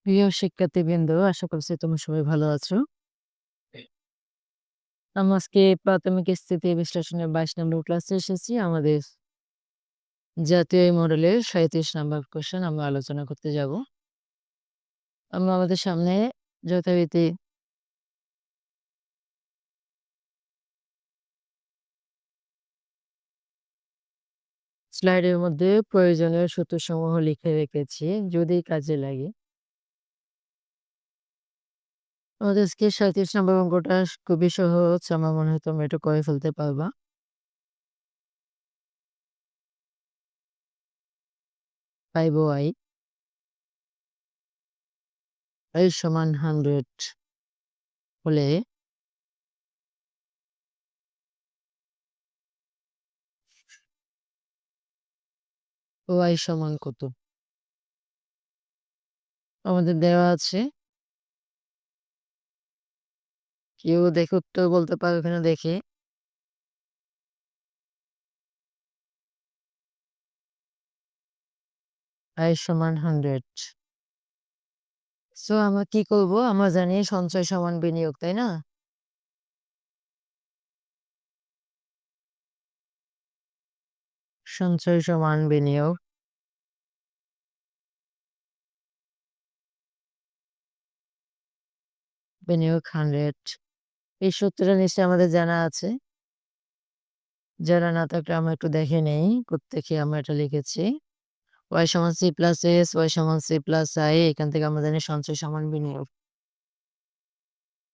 প্রিয় শিক্ষার্থীবৃন্দ, আশা করছি তোমরা সবাই ভালো আছো। আমি আজকে প্রাথমিক স্থিতি বিশ্লেষণের ২২ নম্বর ক্লাসে এসেছি। আমাদের জাতীয় এই মডেলের ৩৭ নাম্বার কোয়েশ্চেন আমরা আলোচনা করতে যাব। আমরা আমাদের সামনে যথারীতি স্লাইডের মধ্যে প্রয়োজনীয় সূত্রসমূহ লিখে রেখেছি, যদি কাজে লাগে। আমাদের আজকে ৩৭ নম্বর অঙ্কটা খুবই সহজ। আমার মনে হয় তোমরা এটা করে ফেলতে পারবা। 5y সমান 100 হলে y সমান কত? আমাদের দেওয়া আছে। কেউ দেখে উত্তর বলতে পারো কিনা দেখি। i সমান 100। সো আমরা কি করব? আমরা জানি সঞ্চয় সমান বিনিয়োগ, তাই না? সঞ্চয় সমান বিনিয়োগ। বিনিয়োগ 100। এই সূত্রটা নিশ্চয়ই আমাদের জানা আছে। জানা না থাকলে আমরা একটু দেখে নেই। প্রত্যেকে আমরা এটা লিখেছি। y সমান c প্লাস s, y সমান c প্লাস i। এখান থেকে আমরা জানি সঞ্চয় সমান বিনিয়োগ।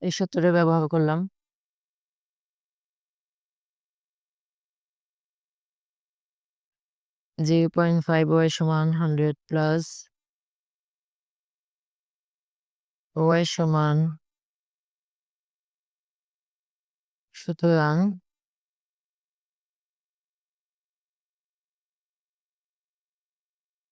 এই সূত্রটা ব্যবহার করলাম। 0.5y সমান 100 প্লাস y সমান, সুতরাং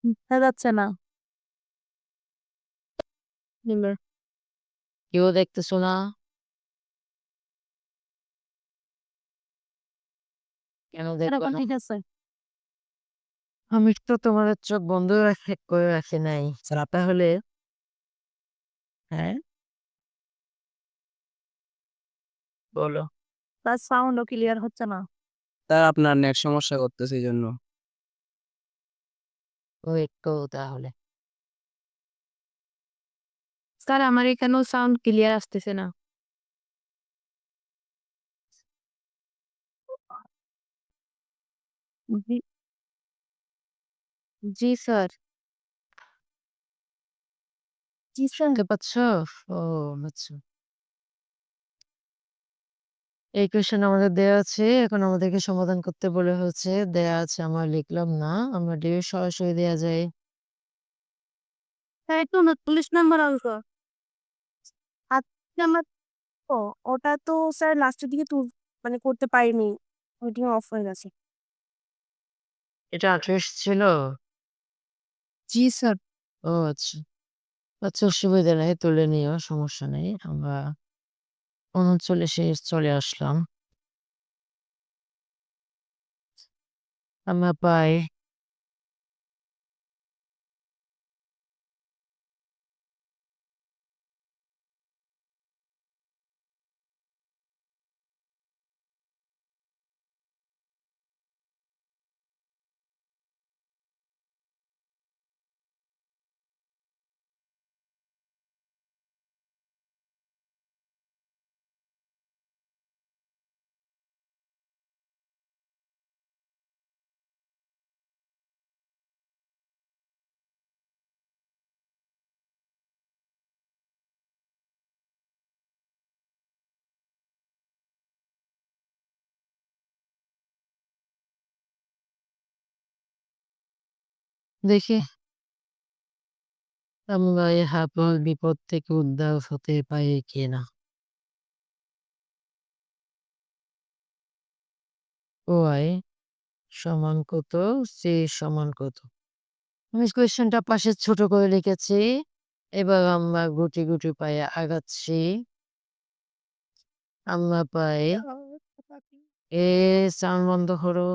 দেখা যাচ্ছে না। নিম্নের কেউ দেখতেছো না? কেন দেখবা এখন না? ঠিক আছে। আমি তো তোমাদের চোখ বন্ধ করে রাখি নাই। তাহলে হ্যাঁ, বলো। তার সাউন্ডও ক্লিয়ার হচ্ছে না। স্যার আপনার নেট সমস্যা করতেছে এইজন্য। ওয়েট করো তাহলে। স্যার আমার এখানেও সাউন্ড ক্লিয়ার আসতেছে না। জি, জি স্যার। জি স্যার। শুনতে পাচ্ছ? ও আচ্ছা। এই কোয়েশ্চেন আমাদের দেয়া আছে। এখন আমাদেরকে সমাধান করতে বলা হয়েছে। দেয়া আছে, আমরা লিখলাম না। আমরা ডিরেক্ট সরাসরি দেয়া যায়। হ্যাঁ, একটু 39 নাম্বার অঙ্ক। আজকে আমার ও ওটা তো স্যার লাস্টের দিকে মানে করতে পারিনি। মিটিং অফ হয়ে গেছে। এটা 28 ছিল? জি স্যার। ও আচ্ছা। আচ্ছা, অসুবিধা নাই, তুলে নিও, সমস্যা নেই। আমরা 39-এ চলে আসলাম। আমরা পাই দেখি আমরা এই আপদ বিপদ থেকে উদ্ধার হতে পারি কিনা। y সমান কত, c সমান কত। আমি কোয়েশ্চেনটা পাশে ছোট করে লিখেছি। এবার আমরা গুটি গুটি পায়ে আগাচ্ছি। আমরা পাই এ, সাউন্ড বন্ধ করো।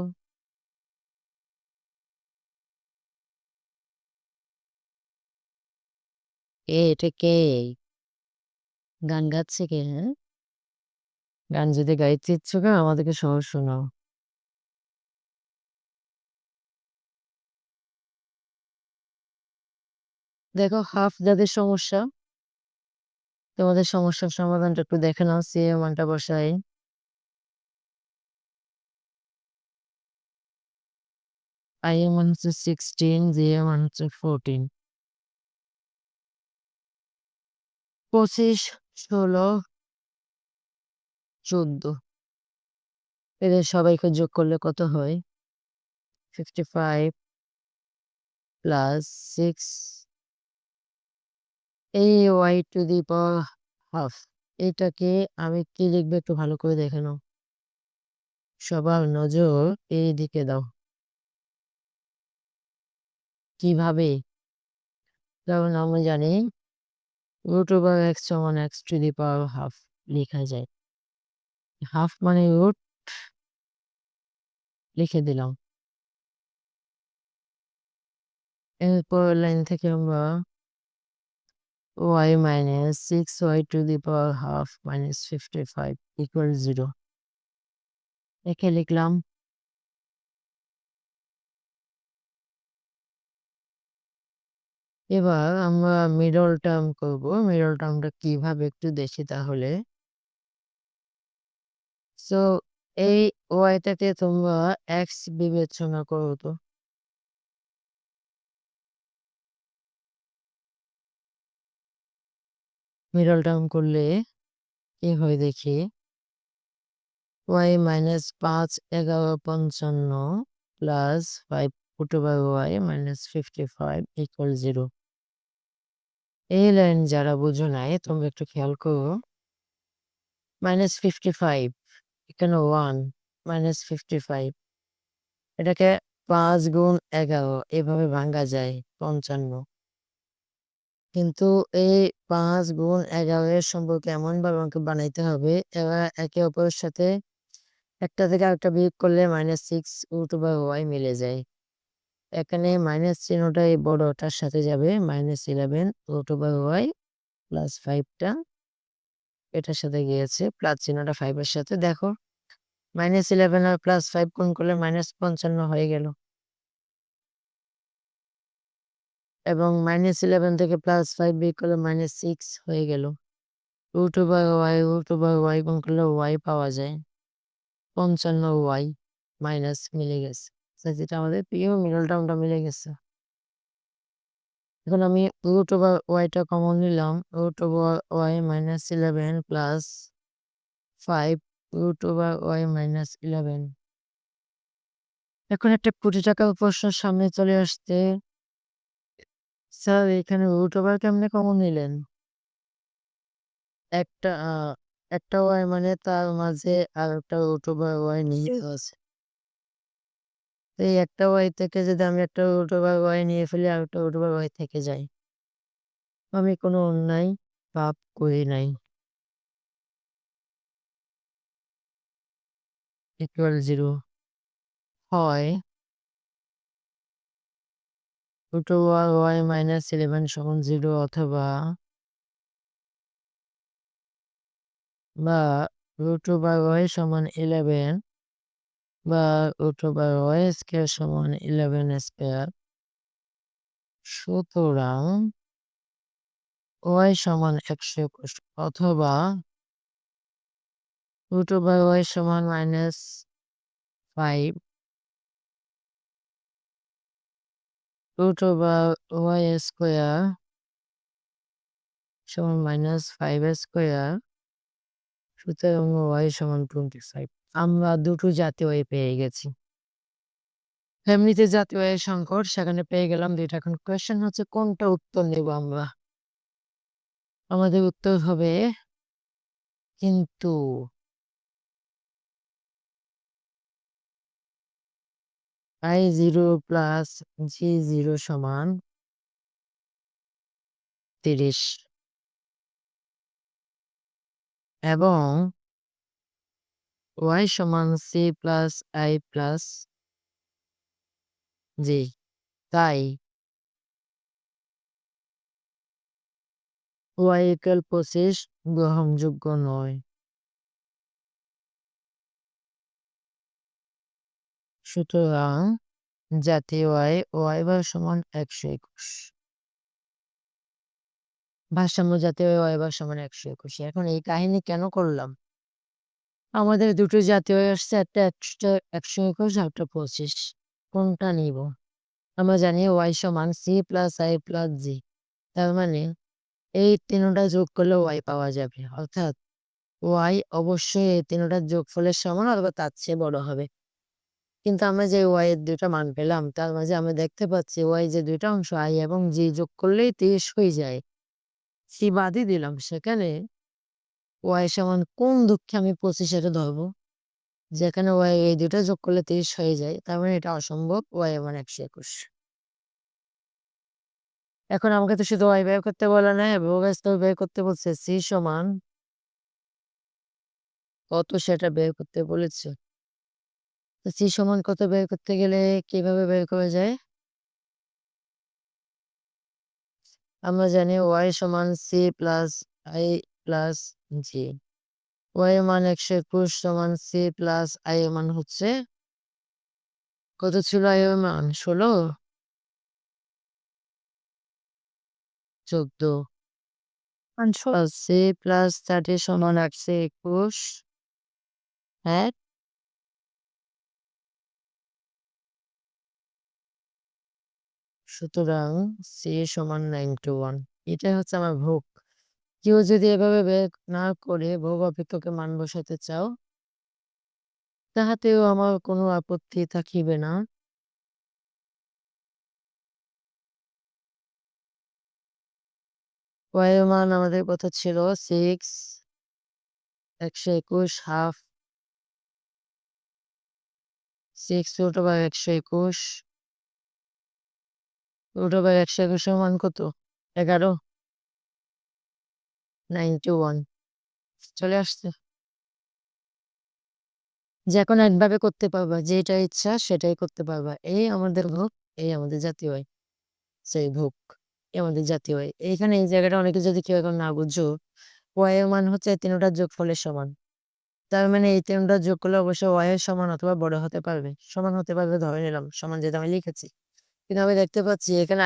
এটা কে? গান গাচ্ছে কে, হ্যাঁ? গান যদি গাইতে ইচ্ছুক হয় আমাদেরকে সহজ শোনাও। দেখো হাফ যাদের সমস্যা, তোমাদের সমস্যার সমাধানটা একটু দেখে নাও। সি এর মানটা বসাই। I এর মান হচ্ছে 16, জি এর মান হচ্ছে 14। 25, 16, 14 এদের সবাইকে যোগ করলে কত হয়? 55 plus 6 ay to the power half. এটাকে আমি কি লিখবো একটু ভালো করে দেখে নাও। সবার নজর এই দিকে দাও। কিভাবে? কারণ আমরা জানি √x সমান x to the power half লেখা যায়। হাফ মানে রুট, লিখে দিলাম। এরপরের লাইন থেকে আমরা y minus 6y to the power half minus 55 equal 0 একে লিখলাম। এবার আমরা মিডল টার্ম করব। মিডল টার্মটা কিভাবে একটু দেখি তাহলে। সো এই ওয়াইটাকে তোমরা এক্স বিবেচনা করো তো। মিডল টার্ম করলে কি হয় দেখি। y minus 5, 11, 55 plus 5 y minus 55 equal 0 এই লাইন যারা বুঝো নাই তোমরা একটু খেয়াল করো। -55 এখানে 1 -55 এটাকে 5 গুণ 11 এভাবে ভাঙা যায় 55। কিন্তু এই 5 গুণ 11 এর সম্পর্ক এমনভাবে আমাকে বানাইতে হবে এরা একে অপরের সাথে একটা থেকে আরেকটা বিয়োগ করলে -6 মিলে যায়। এখানে মাইনাস চিহ্নটা এই বড়টার সাথে যাবে -11 প্লাস 5টা এটার সাথে গিয়েছে প্লাস চিহ্নটা 5 এর সাথে। দেখো -11 আর +5 গুণ করলে -55 হয়ে গেল। এবং -11 থেকে +5 বিয়োগ করলে -6 হয়ে গেল। √y গুণ করলে y পাওয়া যায়। 55y মাইনাস মিলে গেছে। যেটা আমাদের প্রিয় মিডল টার্মটা মিলে গেছে। এখন আমি √y-টা কমন নিলাম। √y -11 plus 5 √y -11। এখন একটা কোটি টাকার প্রশ্ন সামনে চলে আসছে। স্যার এখানে কেমনে কমন নিলেন? একটা একটা y মানে তার মাঝে আরেকটা √y নিহিত আছে। এই একটা y থেকে যদি আমি একটা √y নিয়ে ফেলি আরেকটা √y থেকে যায়। আমি কোনো অন্যায় পাপ করি নাই। ইকুয়াল 0 হয় √y -11 সমান 0 অথবা বা √y সমান 11 বা √y স্কয়ার সমান 11 স্কয়ার। সুতরাং y সমান 121 অথবা √y সমান -5 √y স্কয়ার সমান -5 স্কয়ার। সুতরাং y সমান 25। আমরা দুটো জাতীয় y পেয়ে গেছি। এমনিতে জাতীয় আয়ের সংকট সেখানে পেয়ে গেলাম ২টা। এখন কোয়েশ্চেন হচ্ছে কোনটা উত্তর নেব আমরা? আমাদের উত্তর হবে কিন্তু I0 প্লাস G0 সমান 30 এবং y সমান C plus I plus G। তাই y equal 25 গ্রহণযোগ্য নয়। সুতরাং জাতীয় আয় y বার সমান 121। ভারসাম্য জাতীয় আয় y বার সমান 121। এখন এই কাহিনী কেন করলাম? আমাদের দুটো জাতীয় আয় আসছে, একটা 121 আর একটা 25। কোনটা নিব? আমরা জানি y সমান c plus i plus g। তার মানে এই তিনটা যোগ করলে y পাওয়া যাবে, অর্থাৎ y অবশ্যই এই তিনটার যোগফলের সমান অথবা তার চেয়ে বড় হবে। কিন্তু আমরা যে y এর দুইটা মান পেলাম তার মাঝে আমরা দেখতে পাচ্ছি y যে দুইটা অংশ i এবং g যোগ করলেই 30 হয়ে যায়। c বাদই দিলাম, সেখানে y সমান কোন দুঃখে আমি 25 এটা ধরবো? যেখানে y এই দুটো যোগ করলে 30 হয়ে যায়, তার মানে এটা অসম্ভব, y এর মান 121। এখন আমাকে তো শুধু y বের করতে বলা নাই, ভোগস্তর বের করতে বলছে। c সমান কত সেটা বের করতে বলেছে। তো c সমান কত বের করতে গেলে কিভাবে বের করা যায়? আমরা জানি y সমান c plus i plus g। y এর মান 121 সমান c প্লাস i এর মান হচ্ছে কত ছিল? i এর মান 16, 14। c প্লাস 30 সমান 121। হ্যাঁ, সুতরাং c সমান 91। এটাই হচ্ছে আমার ভোগ। কেউ যদি এভাবে বের না করে ভোগ অপেক্ষকে মান বসাতে চাও, তাহাতেও আমার কোনো আপত্তি থাকিবে না। y এর মান আমাদের কথা ছিল 6, 121 হাফ 6 √ 121 √ 121 এর মান কত? 11, 91 চলে আসছে। যে কোনো একভাবে করতে পারবা, যেটা ইচ্ছা সেটাই করতে পারবা। এই আমাদের ভোগ, এই আমাদের জাতীয় আয়। সেই ভোগ, এই আমাদের জাতীয় আয়। এইখানে এই জায়গাটা অনেকে যদি কেউ এখন না বুঝো, y এর মান হচ্ছে এই তিনটার যোগফলের সমান। তার মানে এই তিনটা যোগ করলে অবশ্যই y এর সমান অথবা বড় হতে পারবে। সমান হতে পারবে ধরে নিলাম, সমান যেটা আমি লিখেছি। কিন্তু আমি দেখতে পাচ্ছি এখানে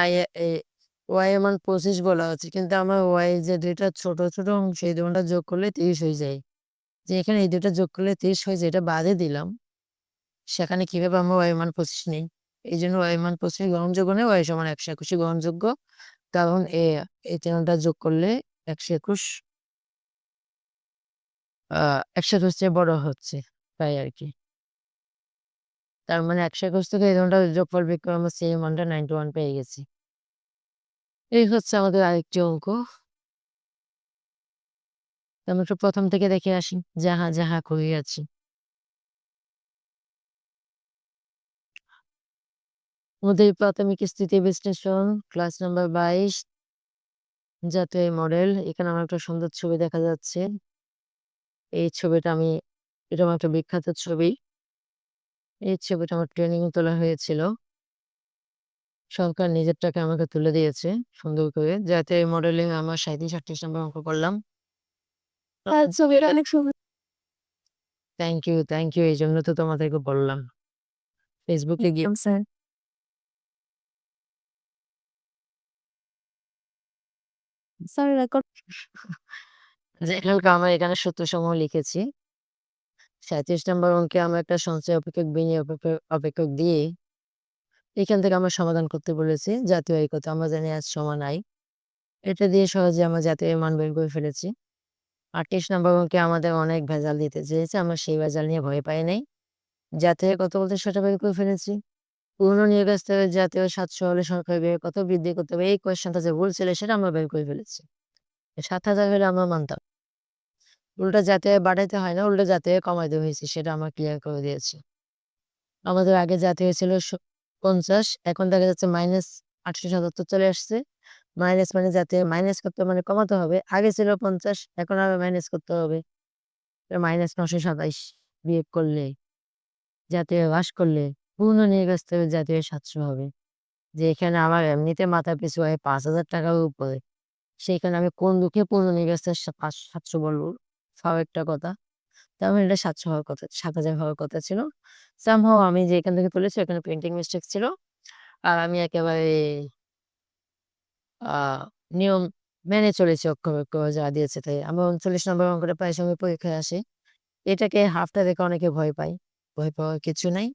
y এর মান 25 বলা হচ্ছে, কিন্তু আমার y যে দুইটা ছোট ছোট অংশ এই দুটা যোগ করলে 30 হয়ে যায়। যে এখানে এই দুটা যোগ করলে 30 হয়ে যায়, এটা বাদে দিলাম। সেখানে কিভাবে আমরা y এর মান 25 নেই? এই জন্য y এর মান 25 গ্রহণযোগ্য নয়, y সমান 121 গ্রহণযোগ্য। কারণ এই তিনটা যোগ করলে 121 121 চেয়ে বড় হচ্ছে, তাই আর কি। তার মানে 121 থেকে এই দুটার যোগফল বের করে আমরা c এর মানটা 91 পেয়ে গেছি। এই হচ্ছে আমাদের আরেকটি অঙ্ক। আমরা একটু প্রথম থেকে দেখে আসি। যাহা যাহা করিয়াছি। আমাদের প্রাথমিক স্থিতি বিশ্লেষণ, ক্লাস নাম্বার 22, জাতীয় মডেল। এখানে আমার একটা সুন্দর ছবি দেখা যাচ্ছে। এই ছবিটা এটা আমার একটা বিখ্যাত ছবি। এই ছবিটা আমার ট্রেনিং তোলা হয়েছিল। সরকার নিজের টাকা আমাকে তুলে দিয়েছে সুন্দর করে। জাতীয় মডেলে আমার 37-38 নম্বর অঙ্ক করলাম। ছবিটা অনেক সুন্দর। Thank you, thank you. এই জন্য তো তোমাদেরকে বললাম। ফেসবুকে গিয়ে স্যার। স্যার রেকর্ড যাই হোক, আমরা এখানে সূত্রসমূহ লিখেছি। 37 নম্বর অঙ্কে আমরা একটা সঞ্চয় অপেক্ষক বিনিয়োগ অপেক্ষক দিয়ে এখান থেকে আমরা সমাধান করতে বলেছি। জাতীয় আয় কত? আমরা জানি s সমান i। এটা দিয়ে সহজে আমরা জাতীয় আয়ের মান বের করে ফেলেছি। 38 নম্বর অঙ্কে আমাদের অনেক ভেজাল দিতে চেয়েছে, আমরা সেই ভেজাল নিয়ে ভয় পাই নাই। জাতীয় আয় কত বলতে সেটা বের করে ফেলেছি। পুরনো নিয়োগ স্তরে জাতীয় 700 হলে সরকারি ব্যয় কত বৃদ্ধি করতে হবে? এই কোয়েশ্চেনটা যে ভুল ছিল সেটা আমরা বের করে ফেলেছি। 7,000 হলে আমরা মানতাম। উল্টা জাতীয় আয় বাড়াইতে হয় না, উল্টা জাতীয় আয় কমাইতে হয়েছে, সেটা আমরা ক্লিয়ার করে দিয়েছি। আমাদের আগে জাতীয় আয় ছিল 50, এখন দেখা যাচ্ছে -877 চলে আসছে। মাইনাস মানে জাতীয় আয় মাইনাস করতে মানে কমাতে হবে। আগে ছিল 50, এখন আবার মাইনাস করতে হবে। -927 বিয়োগ করলে, জাতীয় আয় হ্রাস করলে পূর্ণ নিয়োগ স্তরে জাতীয় আয় 700 হবে। যে এখানে আমার এমনিতে মাথা পিছু আয় 5,000 টাকার উপরে। সেইখানে আমি কোন দুঃখে পূর্ণনিবাসের ৭০০ বলব। ফাও একটা কথা। তার মানে এটা ৭০০ হওয়ার কথা ৭,০০০ হওয়ার কথা ছিল। সামহাউ আমি যে এখান থেকে তুলেছি ওখানে প্রিন্টিং মিস্টেক ছিল। আর আমি একেবারে আ নিয়ম মেনে চলেছি অক্ষরে, অক্ষরে যা দিয়েছে তাই। আমি ৩৯ নম্বর অঙ্কটা প্রায় সময় পরীক্ষায় আসে। এটাকে হাফটা দেখে অনেকে ভয় পায়। ভয় পাওয়ার কিছু নাই।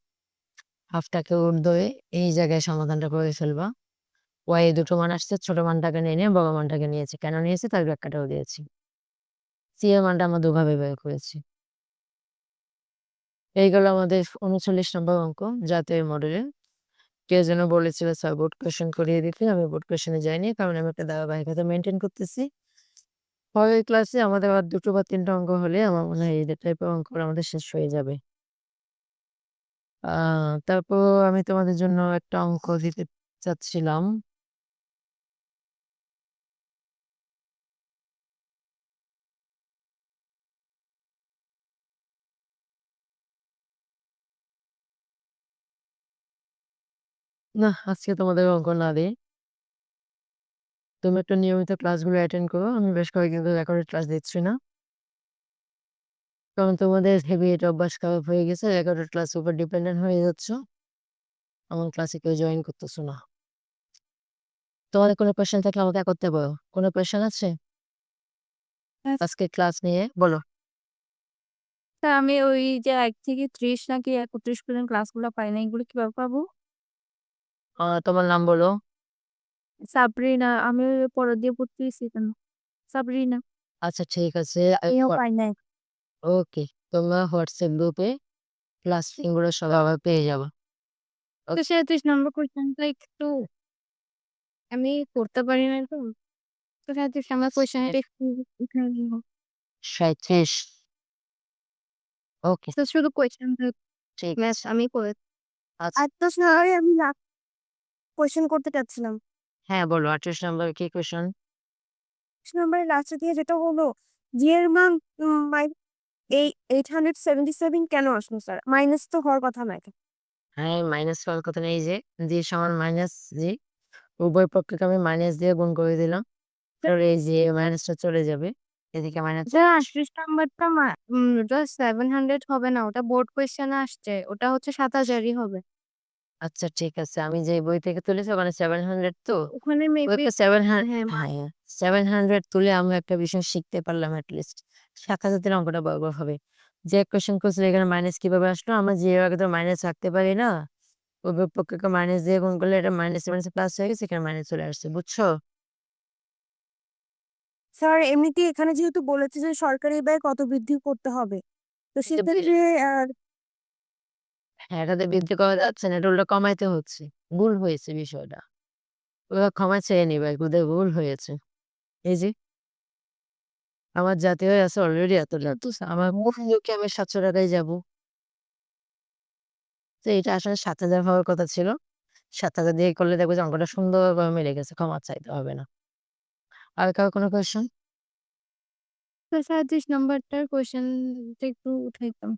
হাফটাকে ঊর্ধ্বে এই জায়গায় সমাধানটা করে ফেলবা। y এ দুটো মান আসছে, ছোট মানটাকে নিয়ে বড় মানটাকে নিয়েছি। কেন নিয়েছি তার ব্যাখ্যাটাও দিয়েছি। c এর মানটা আমরা দুভাবে বের করেছি। এই গেল আমাদের ৩৯ নম্বর অঙ্ক জাতীয় মডেলের। কেউ যেন বলেছিল স্যার বোর্ড কোয়েশ্চেন করিয়ে দিতে। আমি বোর্ড কোয়েশ্চেনে যাইনি। কারণ আমি একটা ধারাবাহিকতা মেইনটেইন করতেছি। পরের ক্লাসে আমাদের আর ২ টো বা ৩ টা অঙ্ক হলে আমার মনে হয় এই টাইপের অঙ্কগুলো আমাদের শেষ হয়ে যাবে। আ তারপর আমি তোমাদের জন্য একটা অঙ্ক দিতে চাচ্ছিলাম। নাহ, আজকে তোমাদের অঙ্ক না দেই। তুমি একটু নিয়মিত ক্লাসগুলো অ্যাটেন্ড করো। আমি বেশ কয়েকদিন ধরে রেকর্ডেড ক্লাস দিচ্ছি না। কারণ তোমাদের হেভি এটা অভ্যাস খারাপ হয়ে গেছে। রেকর্ডেড ক্লাসের উপর ডিপেন্ডেন্ট হয়ে যাচ্ছ। আমার ক্লাসে কেউ জয়েন করতেছ না। তোমাদের কোনো কোয়েশ্চেন থাকলে আমাকে করতে পারো। কোনো কোয়েশ্চেন আছে? হ্যাঁ। আজকের ক্লাস নিয়ে বলো। স্যার আমি ওই যে ১ থেকে ৩০ নাকি ৩১ পর্যন্ত ক্লাসগুলো পাই না। এগুলো কিভাবে পাবো? তোমার নাম বলো। সাবরিনা। আমি ওই পড়া দিয়ে পড়তেছি কেন? সাবরিনা। আচ্ছা ঠিক আছে। আমিও পাই নাই। ওকে। তোমরা হোয়াটসঅ্যাপ গ্রুপে ক্লাস লিঙ্কগুলো সব আবার পেয়ে যাবা। তো ৩৭ নম্বর কোয়েশ্চেনটা একটু আমি করতে পারি নাই তো। তো ৩৭ নম্বর কোয়েশ্চেনটা একটু উঠায় নিব। ৩৭ ওকে, তো শুধু কোয়েশ্চেনটা ঠিক ম্যাথ আছে। আমি করে আচ্ছা, আর তো স্যার আমি লাস্ট কোয়েশ্চেন করতে চাচ্ছিলাম। হ্যাঁ বলো ৩৮ নম্বর কি কোয়েশ্চেন? ২ নম্বরের লাস্টে দিয়ে যেটা হলো g এর মান মাই এই 877 কেন আসলো স্যার? মাইনাস তো হওয়ার কথা না এটা। হ্যাঁ, মাইনাস হওয়ার কথা নেই যে g সমান মাইনাস g উভয় পক্ষকে আমি মাইনাস দিয়ে গুণ করে দিলাম। তাহলে এই যে মাইনাসটা চলে যাবে। এদিকে মাইনাস স্যার ৩৮ নাম্বারটা ওটা 700 হবে না। ওটা বোর্ড কোয়েশ্চেনে আসছে। ওটা হচ্ছে ৭,০০০ই হবে। আচ্ছা ঠিক আছে। আমি যে বই থেকে তুলেছি ওখানে 700 তো। ওখানে ওই মেবি একটা 700 হ্যাঁ, হ্যাঁ, 700 তুলে আমরা একটা বিষয় শিখতে পারলাম এট লিস্ট। ৭,০০০ র অঙ্কটা বরাবর হবে। যে কোয়েশ্চেন করছিল এখানে মাইনাস কিভাবে আসলো? আমরা 0 এর আগে তো মাইনাস রাখতে পারি না। উভয় পক্ষকে মাইনাস দিয়ে গুণ করলে এটা মাইনাসে, মাইনাসে প্লাস হয়ে গেছে। এখানে মাইনাস চলে আসছে। বুঝছো? স্যার এমনিতেই এখানে যেহেতু বলেছে যে সরকারি ব্যয় কত বৃদ্ধি করতে হবে। তো এটা সেক্ষেত্রে হ্যাঁ, এটাতে বৃদ্ধি করা যাচ্ছে না। এটা উল্টা কমাইতে হচ্ছে। ভুল হয়েছে বিষয়টা। ওরা ক্ষমা চেয়ে নিবে। ওদের ভুল হয়েছে। এই যে আমার জাতীয় আছে অলরেডি এতটা। তো আমার মূল লক্ষ্যে আমি ৳৭০০ য় যাবো। তো এটা আসলে ৭,০০০ হওয়ার কথা ছিল। ৭,০০০ দিয়ে করলে দেখবে যে অঙ্কটা সুন্দরভাবে মিলে গেছে। ক্ষমা চাইতে হবে না। আর কারো কোনো কোয়েশ্চেন? তো ৩৭ নাম্বারটার কোয়েশ্চেনটা একটু উঠাইতাম।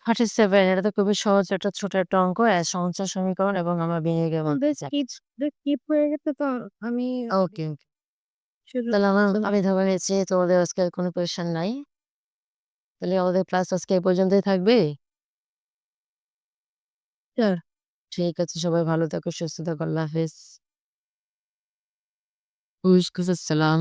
37 এটা তো খুবই সহজ একটা ছোট একটা অঙ্ক। সহজ সমীকরণ এবং আমরা বিনিয়োগের মধ্যে স্কিপ হয়ে গেছে তো আমি ওকে, ওকে। শুধু তাহলে আমি ধরে নিচ্ছি তোমাদের আজকে আর কোনো কোয়েশ্চেন নাই। তাহলে আমাদের ক্লাস আজকে এই পর্যন্তই থাকবে? স্যার ঠিক আছে। সবাই ভালো থাকো, সুস্থ থাকো। আল্লাহ হাফেজ। ওয়ালাইকুম আসসালাম।